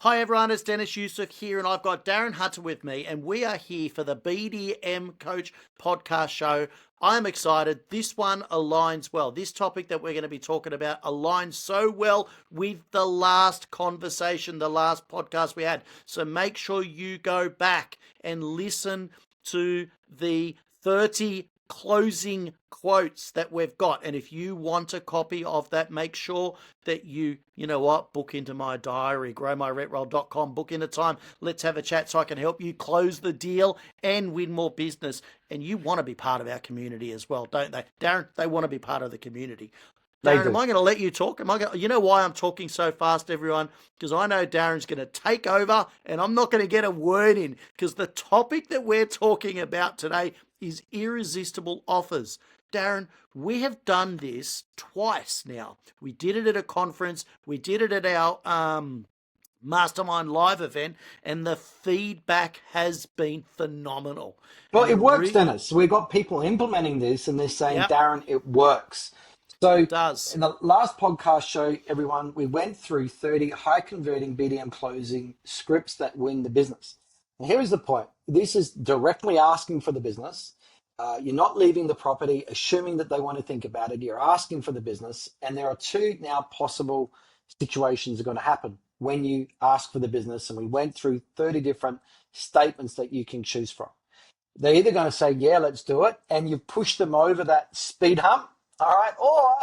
Hi everyone, it's Deniz Yusuf here, and I've got Darren Hunter with me, and we are here for the BDM Coach podcast show. I'm excited. This one aligns well. This topic that we're going to be talking about aligns so well with the last conversation, the last podcast we had. So make sure you go back and listen to the 30 closing quotes that we've got. And if you want a copy of that, make sure that you know what, book into my diary, growmyretroll.com, book in a time. Let's have a chat so I can help you close the deal and win more business. And you want to be part of our community as well, don't they? Darren, they want to be part of the community. Darren, am I going to let you talk? You know why I'm talking so fast, everyone? Because I know Darren's going to take over and I'm not going to get a word in, because the topic that we're talking about today is irresistible offers. Darren, we have done this twice now. We did it at a conference. We did it at our MasterMind Live event, and the feedback has been phenomenal. Well, it works, Deniz. We've got people implementing this and they're saying, yep, Darren, it works. So in the last podcast show, everyone, we went through 30 high converting BDM closing scripts that win the business. And here is the point. This is directly asking for the business. You're not leaving the property, assuming that they want to think about it. You're asking for the business. And there are two now possible situations that are going to happen when you ask for the business. And we went through 30 different statements that you can choose from. They're either going to say, yeah, let's do it. And you've pushed them over that speed hump. All right. Or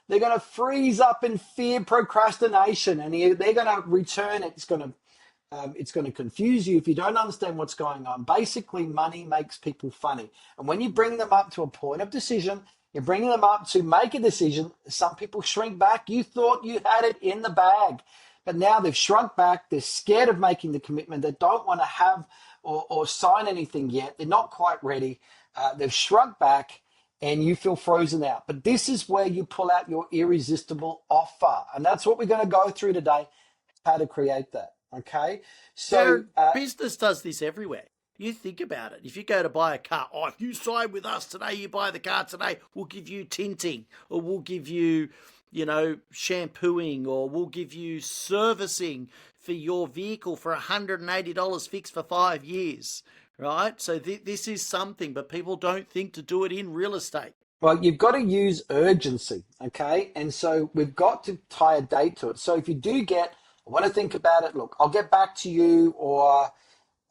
they're going to freeze up in fear, procrastination, and they're going to return. It's going to confuse you if you don't understand what's going on. Basically, money makes people funny. And when you bring them up to a point of decision, you're bringing them up to make a decision. Some people shrink back. You thought you had it in the bag, but now they've shrunk back. They're scared of making the commitment. They don't want to have or sign anything yet. They're not quite ready. They've shrunk back. And you feel frozen out. But this is where you pull out your irresistible offer. And that's what we're going to go through today, how to create that, okay? So business does this everywhere. You think about it. If you go to buy a car, if you sign with us today, you buy the car today, we'll give you tinting, or we'll give you, shampooing, or we'll give you servicing for your vehicle for $180 fixed for 5 years. Right? So this is something, but people don't think to do it in real estate. Well, you've got to use urgency, okay? And so we've got to tie a date to it. So if you do I want to think about it, look, I'll get back to you, or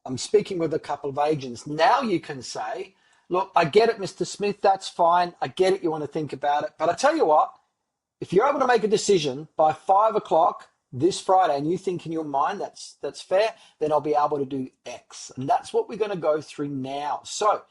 I'm speaking with a couple of agents. Now you can say, look, I get it, Mr. Smith, that's fine. I get it, you want to think about it. But I tell you what, if you're able to make a decision by 5 o'clock this Friday, and you think in your mind that's fair, then I'll be able to do X. And that's what we're going to go through now. So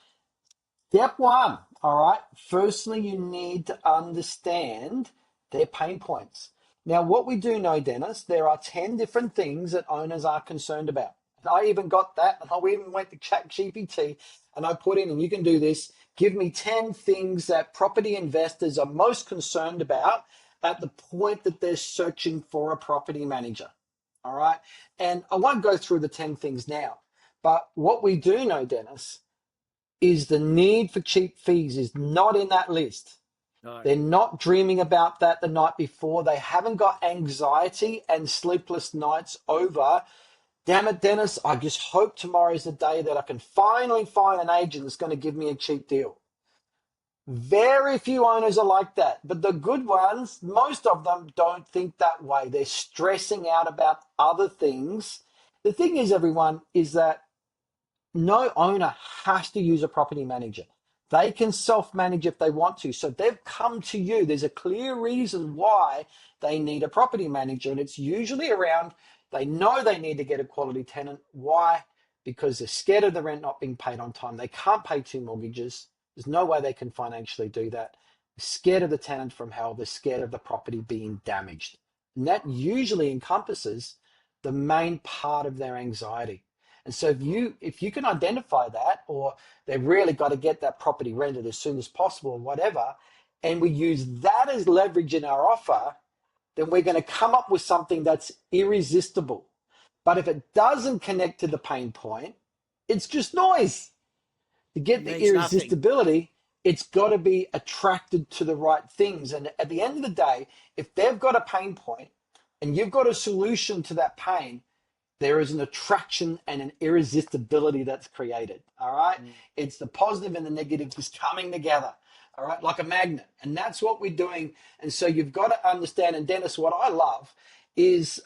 step one, all right, firstly, you need to understand their pain points. Now, what we do know, Deniz, there are 10 different things that owners are concerned about. And I even got that, and I even went to ChatGPT, and I put in, and you can do this, give me 10 things that property investors are most concerned about at the point that they're searching for a property manager, all right? And I won't go through the 10 things now, but what we do know, Deniz, is the need for cheap fees is not in that list. No. They're not dreaming about that the night before. They haven't got anxiety and sleepless nights over, damn it, Deniz, I just hope tomorrow's the day that I can finally find an agent that's going to give me a cheap deal. Very few owners are like that, but the good ones, most of them don't think that way. They're stressing out about other things. The thing is, everyone, is that no owner has to use a property manager. They can self-manage if they want to. So they've come to you. There's a clear reason why they need a property manager, and it's usually around they know they need to get a quality tenant. Why? Because they're scared of the rent not being paid on time. They can't pay 2 mortgages. There's no way they can financially do that. They're scared of the tenant from hell. They're scared of the property being damaged. And that usually encompasses the main part of their anxiety. And so if you can identify that, or they've really got to get that property rented as soon as possible or whatever, and we use that as leverage in our offer, then we're going to come up with something that's irresistible. But if it doesn't connect to the pain point, it's just noise. To get the irresistibility, it's got to be attracted to the right things. And at the end of the day, if they've got a pain point and you've got a solution to that pain, there is an attraction and an irresistibility that's created. All right. Mm. It's the positive and the negative just coming together. All right. Like a magnet. And that's what we're doing. And so you've got to understand. And Dennis, what I love is,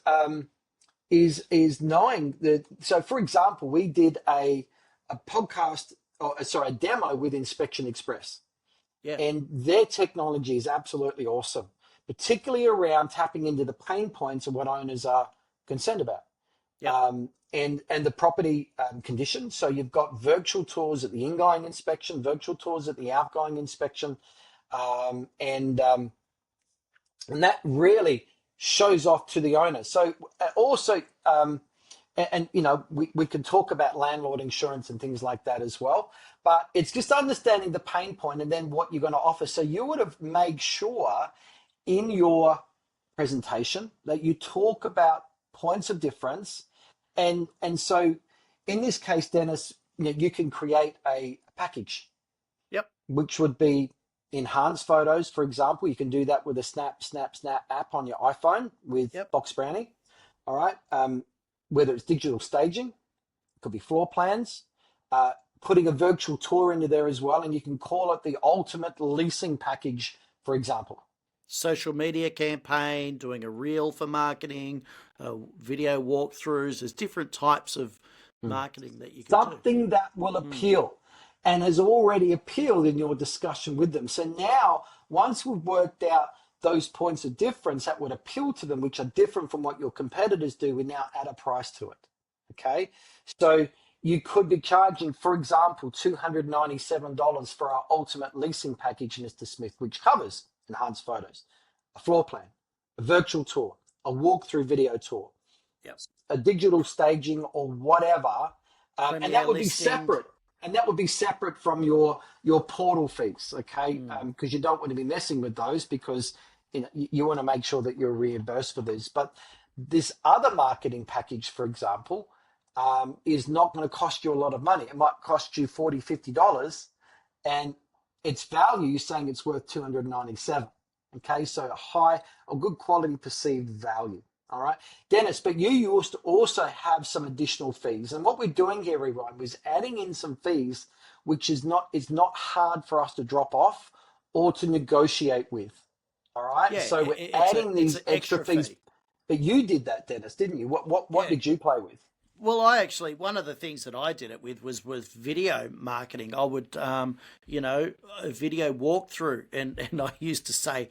is knowing that. So for example, we did a podcast, or sorry, a demo with Inspection Express. Yeah. And their technology is absolutely awesome, particularly around tapping into the pain points of what owners are concerned about. Yep. And the property condition. So you've got virtual tours at the ingoing inspection, virtual tours at the outgoing inspection, and that really shows off to the owner. So also, and you know, we can talk about landlord insurance and things like that as well. But it's just understanding the pain point and then what you're going to offer. So you would have made sure in your presentation that you talk about points of difference. And so in this case, Dennis, you know, you can create a package. Yep. Which would be enhanced photos, for example. You can do that with a Snap app on your iPhone with Yep. Box Brownie. All right. Whether it's digital staging, it could be floor plans, putting a virtual tour into there as well. And you can call it the ultimate leasing package, for example. Social media campaign, doing a reel for marketing, video walkthroughs. There's different types of marketing that you can do. Something that will appeal and has already appealed in your discussion with them. So now, once we've worked out those points of difference that would appeal to them, which are different from what your competitors do, we now add a price to it. Okay. So you could be charging, for example, $297 for our ultimate leasing package, Mr. Smith, which covers enhanced photos, a floor plan, a virtual tour, a walkthrough video tour, Yep. a digital staging or whatever, and that would be listing. separate. And that would be separate from your portal fees, okay? Because you don't want to be messing with those, because you know you want to make sure that you're reimbursed for these. But this other marketing package, for example, is not going to cost you a lot of money. It might cost you $40, $50, and its value, you're saying it's worth $297. Okay, so a good quality perceived value. All right, Dennis, but you used to also have some additional fees. And what we're doing here, everyone, is adding in some fees, which is not hard for us to drop off or to negotiate with. All right, Yeah, so we're adding these extra fees. fee. But you did that, Dennis, didn't you? What did you play with? Well, one of the things that I did it with was video marketing. I would, a video walkthrough, and I used to say,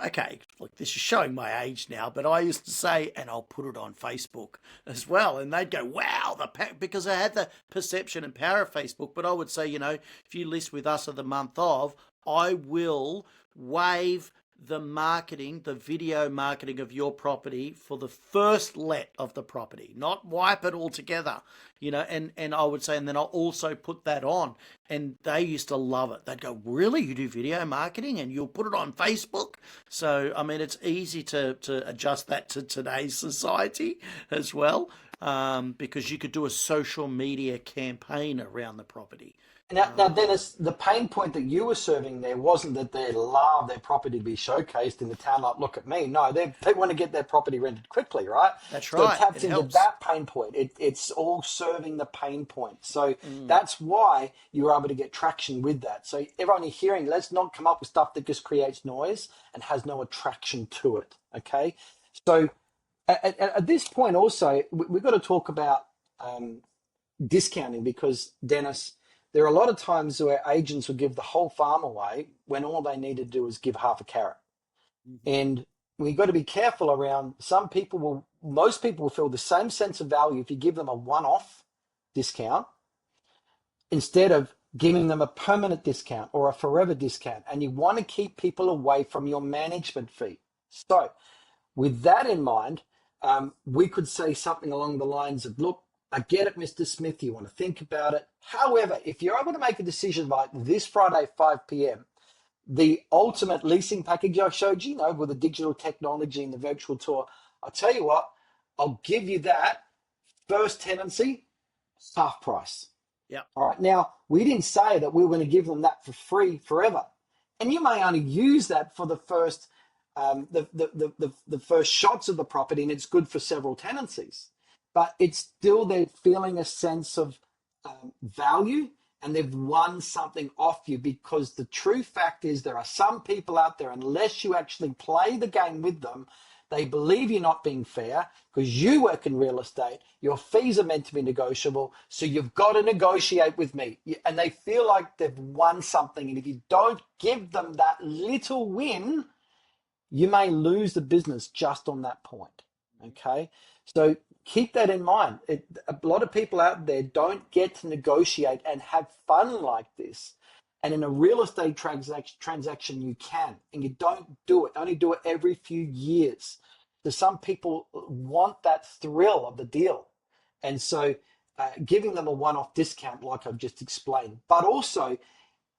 okay, look, this is showing my age now, but I used to say, and I'll put it on Facebook as well. And they'd go, wow, because I had the perception and power of Facebook. But I would say, if you list with us of the month of, I will waive the marketing, the video marketing of your property for the first let of the property, not wipe it altogether, and I would say, and then I'll also put that on. And they used to love it. They'd go, really? You do video marketing and you'll put it on Facebook? So, I mean, it's easy to adjust that to today's society as well, because you could do a social media campaign around the property. Now, Dennis, the pain point that you were serving there wasn't that they love their property to be showcased in the town, like, look at me. No, they want to get their property rented quickly, right? That's right. So right. it taps into helps. that pain point. It's all serving the pain point. So that's why you were able to get traction with that. So everyone you're hearing, let's not come up with stuff that just creates noise and has no attraction to it, okay? So at this point also, we've got to talk about discounting, because, Dennis, there are a lot of times where agents will give the whole farm away when all they need to do is give half a carrot. And we've got to be careful around, most people will feel the same sense of value if you give them a one-off discount instead of giving them a permanent discount or a forever discount. And you want to keep people away from your management fee. So with that in mind, we could say something along the lines of, look, I get it, Mr. Smith, you want to think about it. However, if you're able to make a decision by this Friday, 5 p.m., the ultimate leasing package I showed you, with the digital technology and the virtual tour, I'll tell you what, I'll give you that first tenancy, half price. Yeah. All right. Now, we didn't say that we were going to give them that for free forever. And you may only use that for the first the first shots of the property, and it's good for several tenancies. but it's still they're feeling a sense of value, and they've won something off you, because the true fact is there are some people out there, unless you actually play the game with them, they believe you're not being fair because you work in real estate. Your fees are meant to be negotiable, so you've got to negotiate with me. And they feel like they've won something. And if you don't give them that little win, you may lose the business just on that point. Okay. So keep that in mind. A lot of people out there don't get to negotiate and have fun like this. And in a real estate transaction, you can, and you don't do it. Only do it every few years. So some people want that thrill of the deal. And so giving them a one-off discount, like I've just explained. But also,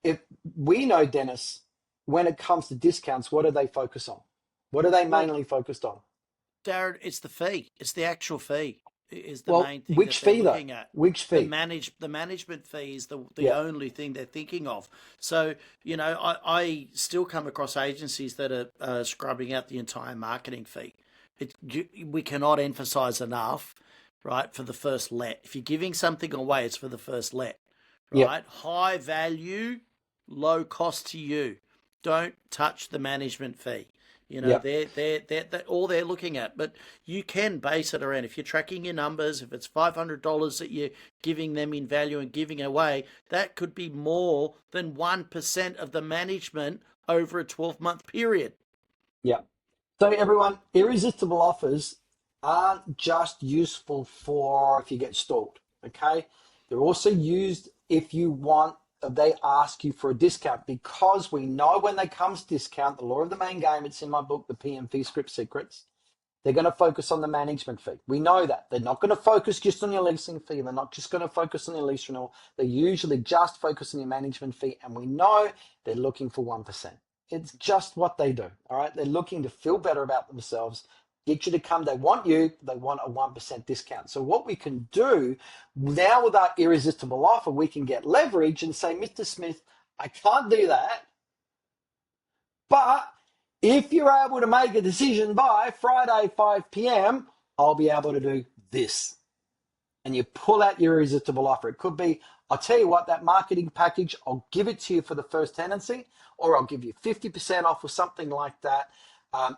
if we know, Dennis, when it comes to discounts, what do they focus on? What are they mainly focused on? Darren, it's the fee. It's the actual fee is the Well, main thing which that they're fee though? looking at. Which fee? The management fee is the Yeah. only thing they're thinking of. So, I still come across agencies that are scrubbing out the entire marketing fee. We cannot emphasize enough, right, for the first let. If you're giving something away, it's for the first let, Yeah. right? High value, low cost to you. Don't touch the management fee. Yeah. They're all they're looking at. But you can base it around, if you're tracking your numbers, if it's $500 that you're giving them in value and giving away, that could be more than 1% of the management over a 12-month period. Yeah. So everyone, irresistible offers aren't just useful for if you get stalled, okay? They're also used if you want, they ask you for a discount, because we know when they come to discount, the law of the main game, it's in my book, The PM Fee Script Secrets, they're going to focus on the management fee. We know that. They're not going to focus just on your leasing fee. They're not just going to focus on your lease renewal. They usually just focus on your management fee, and we know they're looking for 1%. It's just what they do, all right? They're looking to feel better about themselves, get you to come. They want a 1% discount. So what we can do now with our irresistible offer, we can get leverage and say, Mr. Smith, I can't do that, but if you're able to make a decision by Friday, 5 p.m., I'll be able to do this. And you pull out your irresistible offer. It could be, I'll tell you what, that marketing package, I'll give it to you for the first tenancy, or I'll give you 50% off or something like that,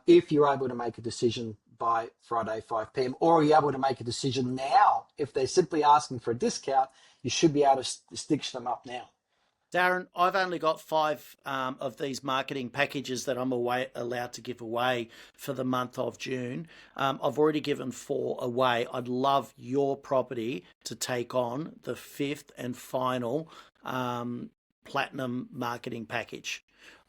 if you're able to make a decision by Friday, 5 p.m. Or are you able to make a decision now? If they're simply asking for a discount, you should be able to stitch them up now. Darren, I've only got 5 of these marketing packages that I'm allowed to give away for the month of June. I've already given 4 away. I'd love your property to take on the 5th and final platinum marketing package.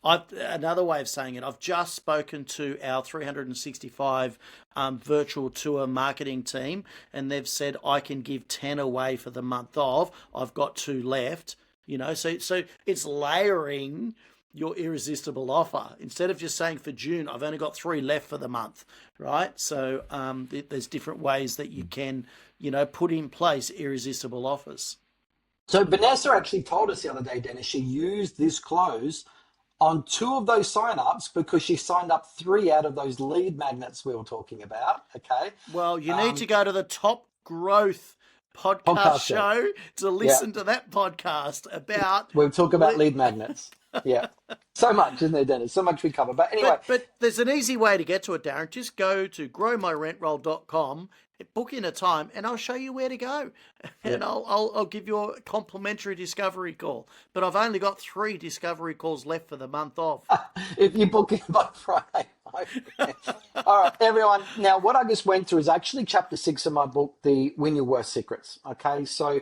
Another way of saying it, I've just spoken to our 365 virtual tour marketing team, and they've said I can give 10 away for the month of. I've got 2 left. So it's layering your irresistible offer. Instead of just saying for June, I've only got 3 left for the month, right? So there's different ways that you can, put in place irresistible offers. So Vanessa actually told us the other day, Dennis, she used this close on 2 of those sign-ups because she signed up 3 out of those lead magnets we were talking about, okay? Well, you need to go to the Top Growth podcast show to listen to that podcast about... We'll talk about lead magnets. Yeah. So much, isn't there, Dennis? So much we cover. But anyway. But there's an easy way to get to it, Darren. Just go to growmyrentroll.com, book in a time, and I'll show you where to go. And I'll give you a complimentary discovery call. But I've only got 3 discovery calls left for the month of. If you book in by Friday. All right, everyone. Now, what I just went through is actually chapter 6 of my book, The Win Your Worth Secrets. Okay, so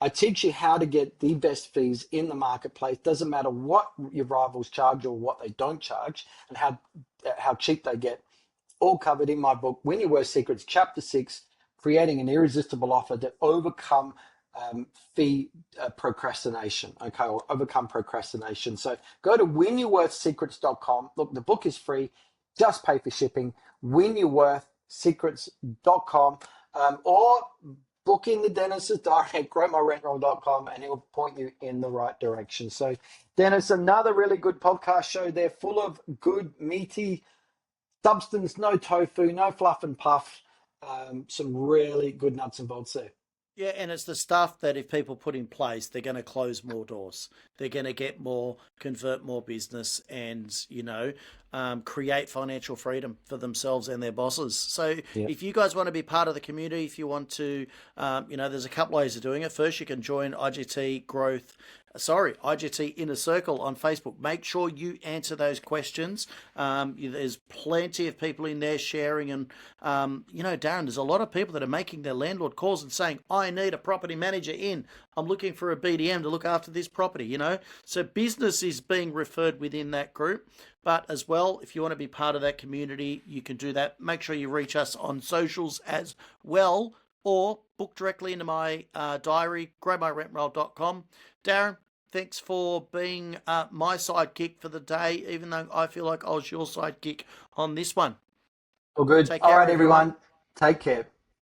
I teach you how to get the best fees in the marketplace. Doesn't matter what your rivals charge or what they don't charge, and how cheap they get. All covered in my book, Win Your Worth Secrets, chapter 6, creating an irresistible offer to overcome fee procrastination, okay, or overcome procrastination. So go to winyourworthsecrets.com. Look, the book is free. Just pay for shipping. winyourworthsecrets.com, or book in the Dennis's diary at growmyrentroll.com, and he'll point you in the right direction. So, Dennis, another really good podcast show there, full of good, meaty substance, no tofu, no fluff and puff. some really good nuts and bolts there. Yeah, and it's the stuff that if people put in place, they're going to close more doors. They're going to get more, convert more business, and create financial freedom for themselves and their bosses. So, Yeah. if you guys want to be part of the community, if you want to, there's a couple ways of doing it. First, you can join IGT Inner Circle on Facebook. Make sure you answer those questions. There's plenty of people in there sharing, and Darren, there's a lot of people that are making their landlord calls and saying, I need a property manager in. I'm looking for a BDM to look after this property, So business is being referred within that group. But as well, if you want to be part of that community, you can do that. Make sure you reach us on socials as well, or book directly into my diary, growmyrentroll.com. Darren, thanks for being my sidekick for the day, even though I feel like I was your sidekick on this one. All good. Take All care, right, everyone. everyone. Take care.